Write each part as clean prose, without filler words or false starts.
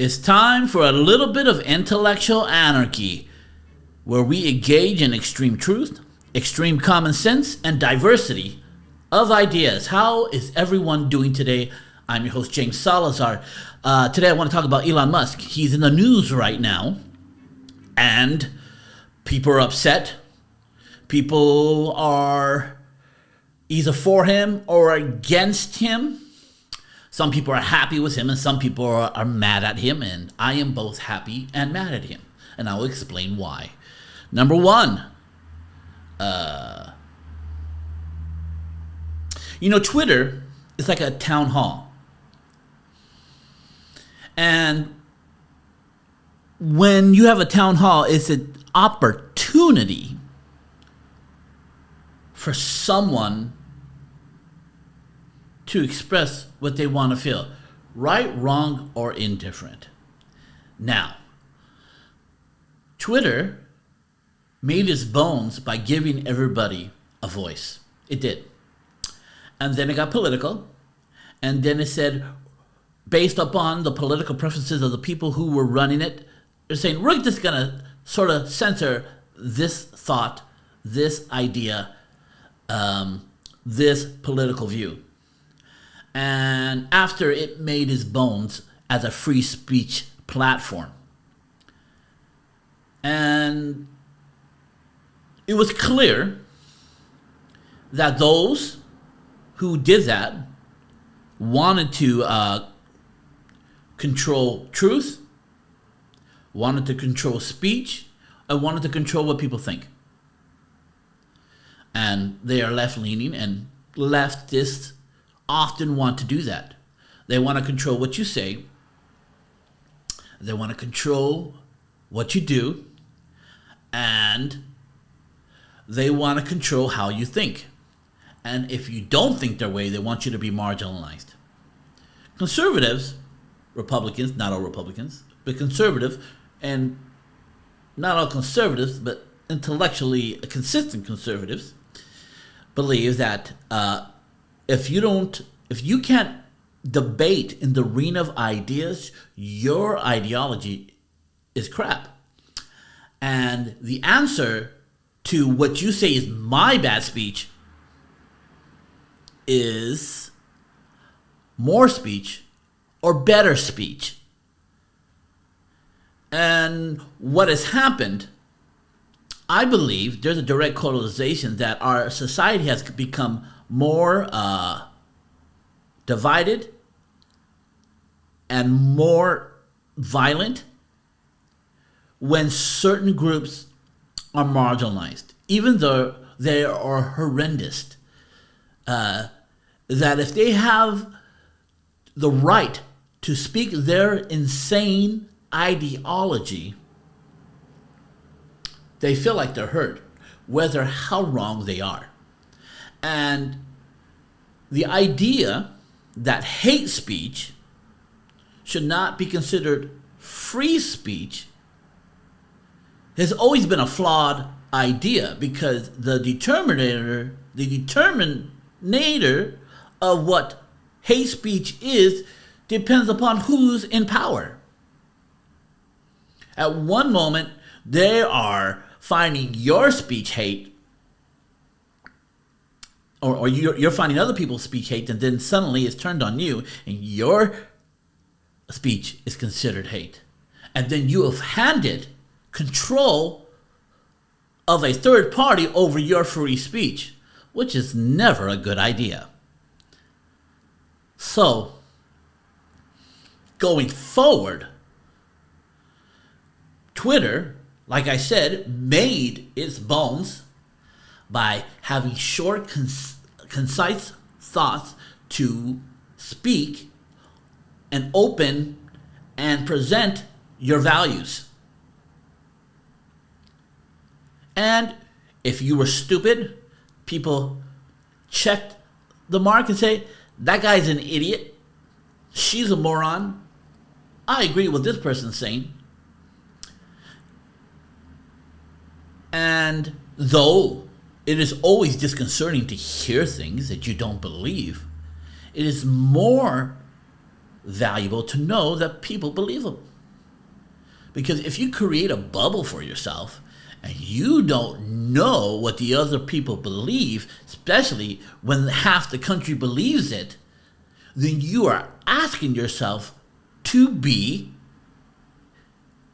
It's time for a little bit of intellectual anarchy, where we engage in extreme truth, extreme common sense, and diversity of ideas. How is everyone doing today? I'm your host, James Salazar. Today I want to talk about Elon Musk. He's in the news right now, and people are upset. People are either for him or against him. Some people are happy with him and some people are mad at him, and I am both happy and mad at him, and I will explain why. Number one, Twitter is like a town hall. And when you have a town hall, it's an opportunity for someone to express what they want to feel, right, wrong, or indifferent. Now, Twitter made its bones by giving everybody a voice. It did. And then it got political, and then it said, based upon the political preferences of the people who were running it, they're saying, we're just going to sort of censor this thought, this idea, this political view. And after it made its bones as a free speech platform. And it was clear that those who did that wanted to control truth, wanted to control speech, and wanted to control what people think. And they are left-leaning, and leftists often want to do that. They want to control what you say. They want to control what you do. And they want to control how you think. And if you don't think their way, they want you to be marginalized. Conservatives, Republicans, not all Republicans, but conservative, and not all conservatives, but intellectually consistent conservatives, believe that if you can't debate in the arena of ideas, your ideology is crap. And the answer to what you say is my bad speech is more speech or better speech. And what has happened, I believe there's a direct correlation that our society has become more divided and more violent when certain groups are marginalized, even though they are horrendous. That if they have the right to speak their insane ideology, they feel like they're heard, whether how wrong they are. And the idea that hate speech should not be considered free speech has always been a flawed idea, because the determinator of what hate speech is depends upon who's in power. At one moment, they are finding your speech hate, or you're finding other people's speech hate, and then suddenly it's turned on you, and your speech is considered hate. And then you have handed control of a third party over your free speech, which is never a good idea. So, going forward, Twitter, like I said, made its bones by having short, concise thoughts to speak and open and present your values. And if you were stupid, people checked the mark and say, that guy's an idiot. She's a moron. I agree with this person saying. And though it is always disconcerting to hear things that you don't believe, it is more valuable to know that people believe them. Because if you create a bubble for yourself and you don't know what the other people believe, especially when half the country believes it, then you are asking yourself to be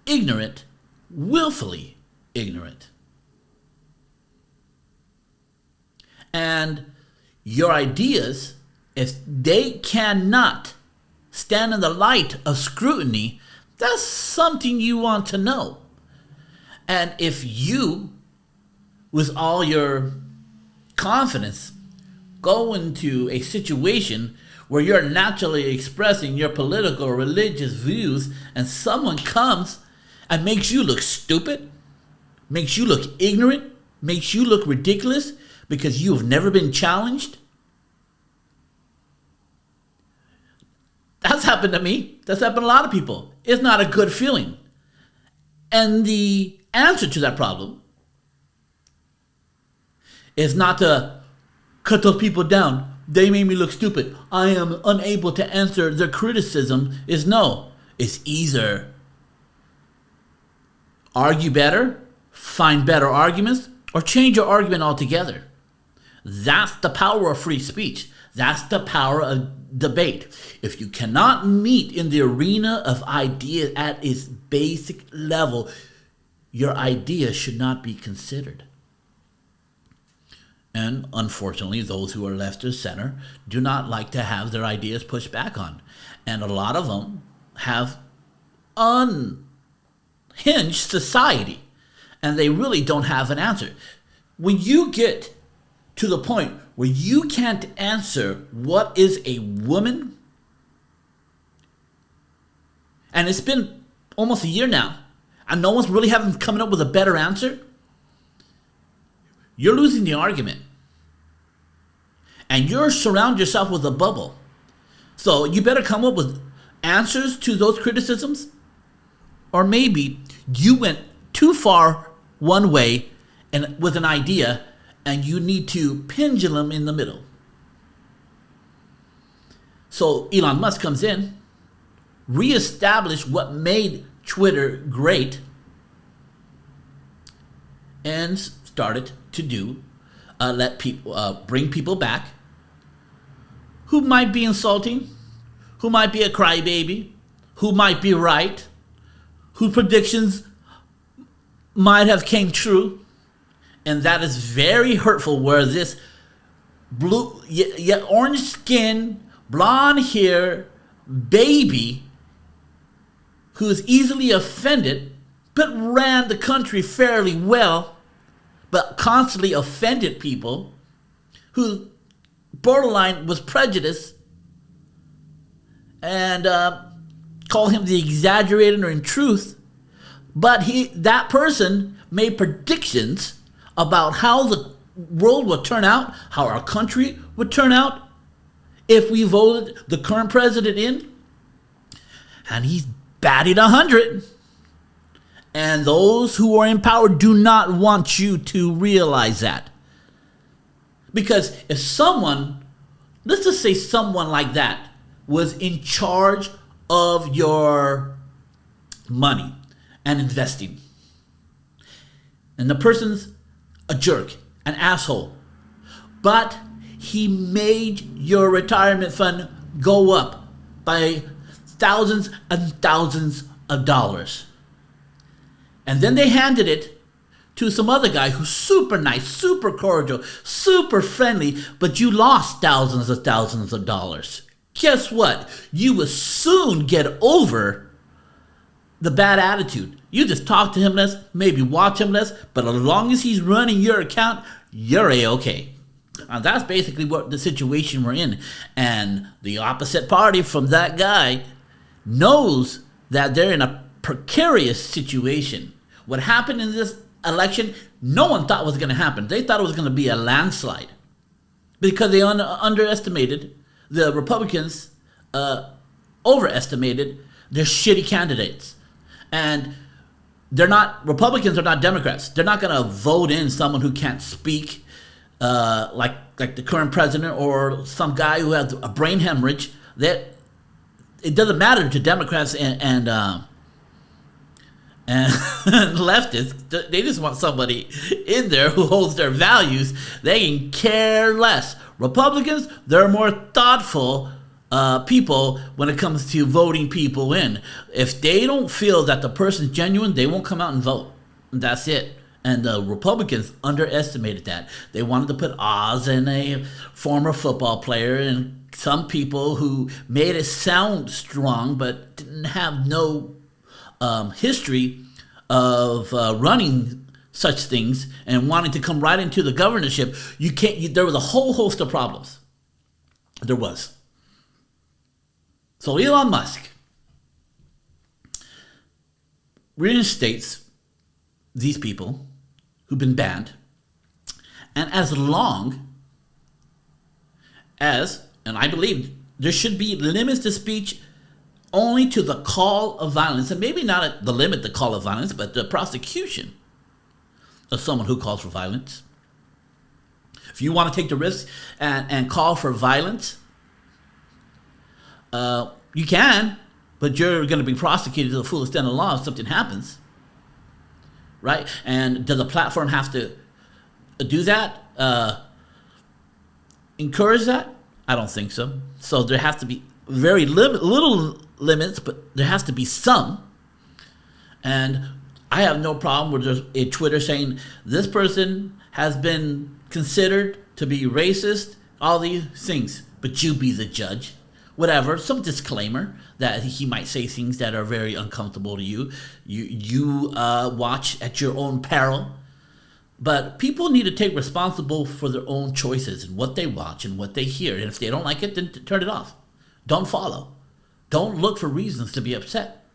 ignorant, willfully ignorant. And your ideas, if they cannot stand in the light of scrutiny, that's something you want to know. And if you, with all your confidence, go into a situation where you're naturally expressing your political or religious views and someone comes and makes you look stupid, makes you look ignorant, makes you look ridiculous because you have never been challenged, that's happened to me. That's happened to a lot of people. It's not a good feeling. And the answer to that problem is not to cut those people down. They made me look stupid. I am unable to answer their criticism. Is no. It's either argue better, find better arguments, or change your argument altogether. That's the power of free speech. That's the power of debate. If you cannot meet in the arena of ideas at its basic level, your idea should not be considered. And unfortunately, those who are left or center do not like to have their ideas pushed back on. And a lot of them have unhinged society, and they really don't have an answer. When you get to the point where you can't answer what is a woman, and it's been almost a year now, and no one's really having coming up with a better answer, you're losing the argument. And you're surround yourself with a bubble. So you better come up with answers to those criticisms, or maybe you went too far one way and with an idea, and you need to pendulum in the middle. So Elon Musk comes in, reestablish what made Twitter great, and started to do let people bring people back who might be insulting, who might be a crybaby, who might be right, whose predictions might have came true. And that is very hurtful, where this blue, orange skin, blonde hair baby who is easily offended but ran the country fairly well, but constantly offended people, who borderline was prejudiced, and call him the exaggerator in truth. But that person made predictions about how the world would turn out, how our country would turn out if we voted the current president in. And he's batted 100. And those who are in power do not want you to realize that. Because if someone, let's just say someone like that, was in charge of your money and investing, and the person's a jerk, an asshole, but he made your retirement fund go up by thousands and thousands of dollars. And then they handed it to some other guy who's super nice, super cordial, super friendly, but you lost thousands of dollars. Guess what? You will soon get over the bad attitude. You just talk to him less, maybe watch him less, but as long as he's running your account, you're A-okay. And that's basically what the situation we're in. And the opposite party from that guy knows that they're in a precarious situation. What happened in this election, no one thought was going to happen. They thought it was going to be a landslide because they underestimated, the Republicans overestimated their shitty candidates. And Republicans are not Democrats. They're not going to vote in someone who can't speak, like the current president, or some guy who has a brain hemorrhage. That it doesn't matter to Democrats and And leftists, they just want somebody in there who holds their values. They can care less. Republicans, they're more thoughtful people when it comes to voting people in. If they don't feel that the person's genuine, they won't come out and vote. That's it. And the Republicans underestimated that. They wanted to put Oz in a former football player and some people who made it sound strong but didn't have no history of running such things and wanting to come right into the governorship. There was a whole host of problems. There was. So Elon Musk reinstates these people who've been banned, and as long as, and I believe there should be limits to speech only to the call of violence, and maybe not at the limit, the call of violence, but the prosecution of someone who calls for violence. If you want to take the risk and call for violence, you can, but you're going to be prosecuted to the full extent of the law if something happens. Right? And does the platform have to do that? Encourage that? I don't think so. So there has to be very little limits, but there has to be some. And I have no problem with just a Twitter saying this person has been considered to be racist, all these things, but you be the judge. Whatever, some disclaimer that he might say things that are very uncomfortable to you. You watch at your own peril. But people need to take responsible for their own choices and what they watch and what they hear. And if they don't like it, then turn it off. Don't follow. Don't look for reasons to be upset.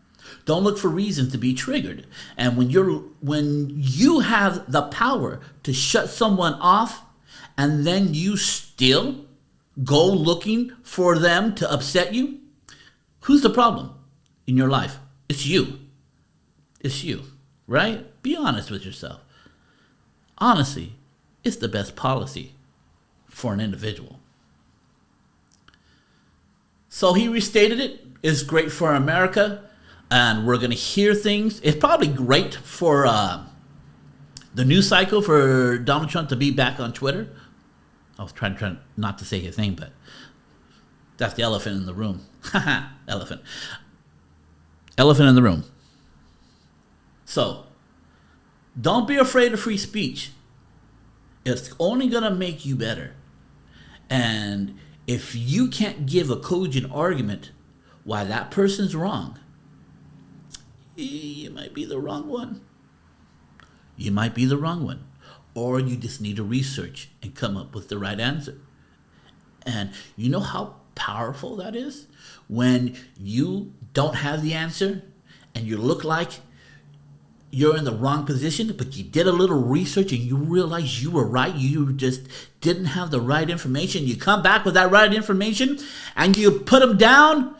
Don't look for reasons to be triggered. And when you have the power to shut someone off, and then you still go looking for them to upset you, who's the problem in your life? It's you. It's you, right? Be honest with yourself. Honesty is the best policy for an individual. So he restated it. It's great for America, and we're going to hear things. It's probably great for the news cycle for Donald Trump to be back on Twitter. I was trying not to say his name, but that's the elephant in the room. Elephant. Elephant in the room. So, don't be afraid of free speech. It's only going to make you better. And if you can't give a cogent argument why that person's wrong, you might be the wrong one. You might be the wrong one. Or you just need to research and come up with the right answer. And you know how powerful that is? When you don't have the answer and you look like you're in the wrong position, but you did a little research and you realize you were right. You just didn't have the right information. You come back with that right information and you put them down,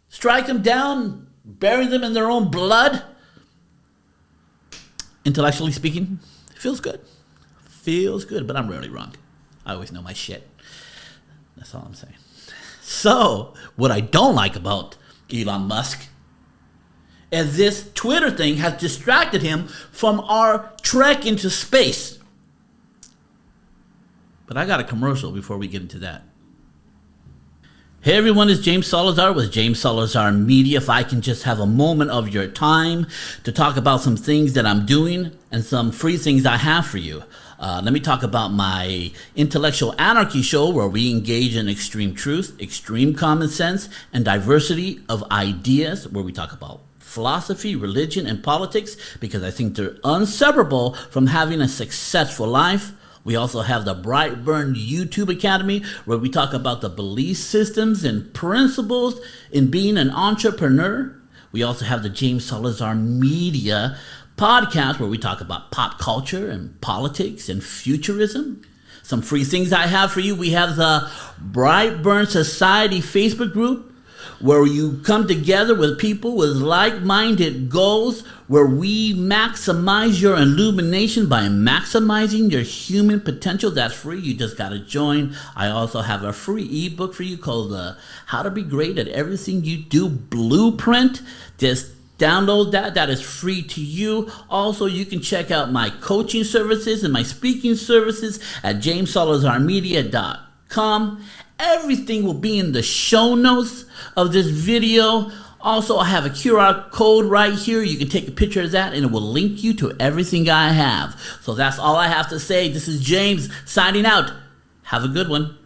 strike them down, bury them in their own blood. Intellectually speaking, it feels good. Feels good, but I'm rarely wrong. I always know my shit. That's all I'm saying. So, what I don't like about Elon Musk is this Twitter thing has distracted him from our trek into space. But I got a commercial before we get into that. Hey everyone, it's James Salazar with James Salazar Media. If I can just have a moment of your time to talk about some things that I'm doing and some free things I have for you. Let me talk about my Intellectual Anarchy show, where we engage in extreme truth, extreme common sense, and diversity of ideas, where we talk about philosophy, religion, and politics, because I think they're inseparable from having a successful life. We also have the Brightburn YouTube Academy, where we talk about the belief systems and principles in being an entrepreneur. We also have the James Salazar Media podcast, where we talk about pop culture and politics and futurism. Some free things I have for you. We have the Brightburn Society Facebook group, where you come together with people with like-minded goals, where we maximize your illumination by maximizing your human potential. That's free. You just got to join. I also have a free ebook for you called How to Be Great at Everything You Do Blueprint. Just Download that. That is free to you. Also, you can check out my coaching services and my speaking services at jamessalazarmedia.com. Everything will be in the show notes of this video. Also, I have a QR code right here. You can take a picture of that and it will link you to everything I have. So that's all I have to say. This is James signing out. Have a good one.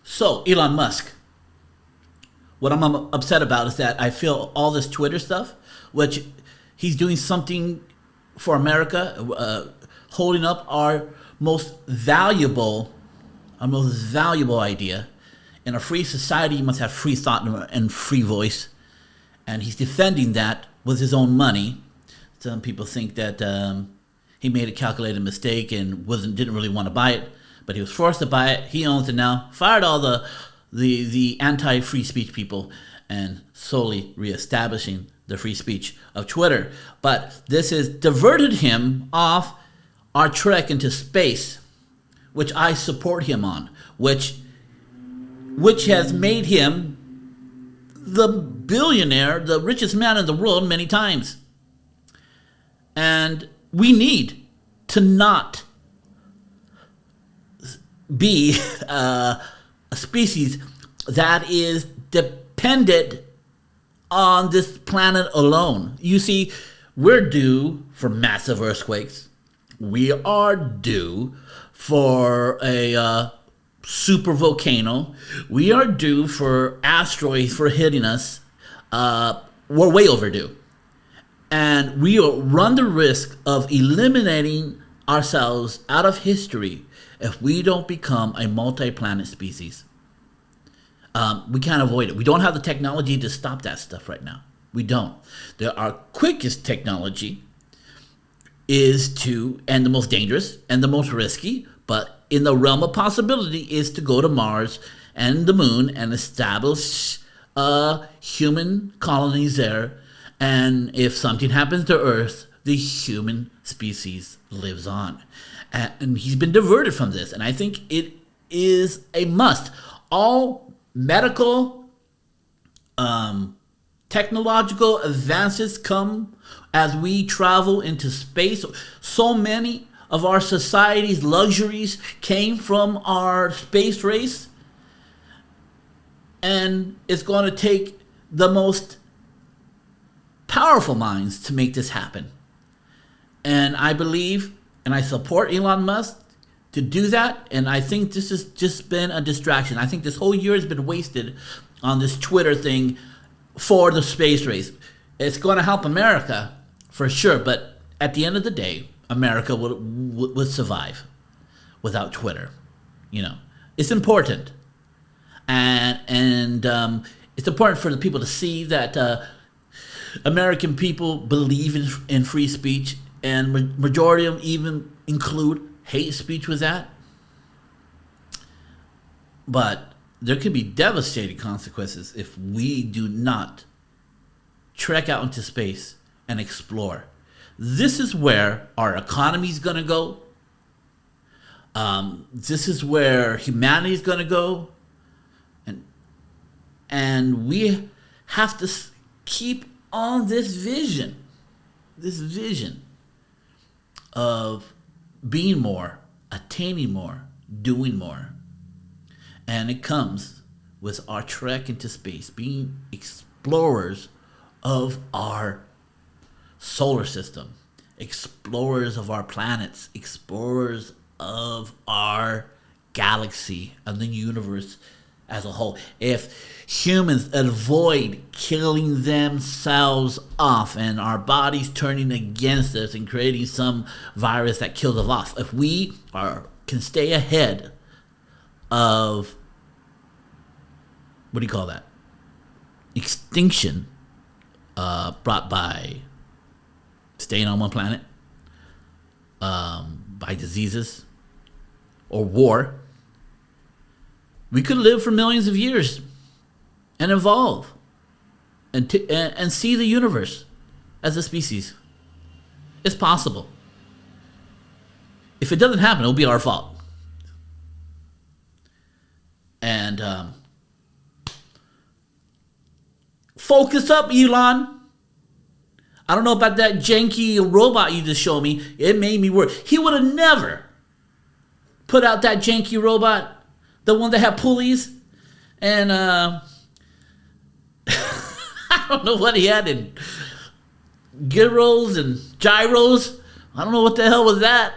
So, Elon Musk. What I'm upset about is that I feel all this Twitter stuff, which he's doing something for America, holding up our most valuable idea. In a free society, you must have free thought and free voice. And he's defending that with his own money. Some people think that he made a calculated mistake and didn't really want to buy it, but he was forced to buy it. He owns it now. Fired all the anti-free speech people and slowly reestablishing the free speech of Twitter. But this has diverted him off our trek into space, which I support him on, which has made him the billionaire, the richest man in the world many times. And we need to not be a species that is dependent on this planet alone. You see, we're due for massive earthquakes. We are due for a super volcano. We are due for asteroids for hitting us. We're way overdue. And we run the risk of eliminating ourselves out of history if we don't become a multi-planet species. We can't avoid it. We don't have the technology to stop that stuff right now. We don't. Our quickest technology is and the most dangerous and the most risky, but in the realm of possibility, is to go to Mars and the moon and establish human colonies there. And if something happens to Earth, the human species lives on. And he's been diverted from this. And I think it is a must. All medical, technological advances come as we travel into space. So many of our society's luxuries came from our space race. And it's going to take the most powerful minds to make this happen. And I believe and I support Elon Musk to do that. And I think this has just been a distraction. I think this whole year has been wasted on this Twitter thing for the space race. It's going to help America for sure. But at the end of the day, America would survive without Twitter. You know, it's important. And it's important for the people to see that American people believe in free speech, and majority of them even include hate speech with that. But there could be devastating consequences if we do not trek out into space and explore. This is where our economy is going to go. This is where humanity is going to go. And we have to keep on this vision of being more, attaining more, doing more. And it comes with our trek into space, being explorers of our solar system, explorers of our planets, explorers of our galaxy and the universe as a whole. If humans avoid killing themselves off and our bodies turning against us and creating some virus that kills us off, if we can stay ahead of, what do you call that? Extinction brought by staying on one planet, by diseases or war, we could live for millions of years and evolve and see the universe as a species. It's possible. If it doesn't happen, it'll be our fault. And focus up, Elon. I don't know about that janky robot you just showed me. It made me work. He would have never put out that janky robot, the one that had pulleys, and I don't know what he had in gyros and gyros. I don't know what the hell was that.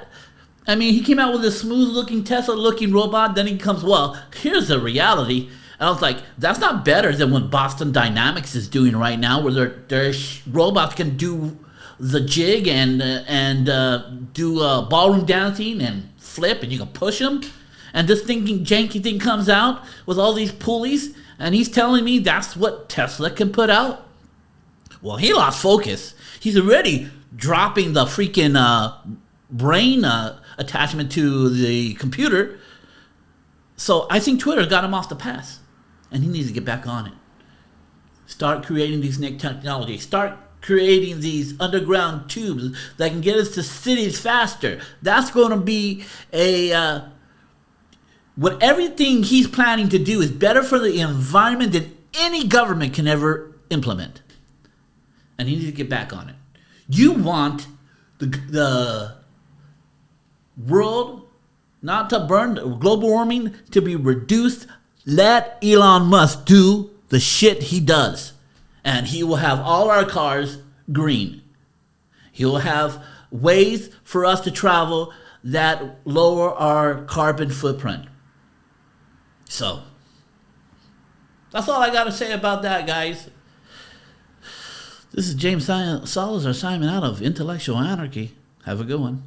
I mean, he came out with a smooth-looking Tesla-looking robot. Then he comes, well, here's the reality. And I was like, that's not better than what Boston Dynamics is doing right now, where their robots can do the jig and do ballroom dancing and flip, and you can push them. And this janky thing comes out with all these pulleys, and he's telling me that's what Tesla can put out? Well, he lost focus. He's already dropping the freaking brain attachment to the computer. So I think Twitter got him off the path. And he needs to get back on it. Start creating these new technologies. Start creating these underground tubes that can get us to cities faster. That's going to be what everything he's planning to do is better for the environment than any government can ever implement. And he needs to get back on it. You want the world not to burn, global warming to be reduced. Let Elon Musk do the shit he does. And he will have all our cars green. He will have ways for us to travel that lower our carbon footprint. So, that's all I got to say about that, guys. This is James Salazar signing out of Intellectual Anarchy. Have a good one.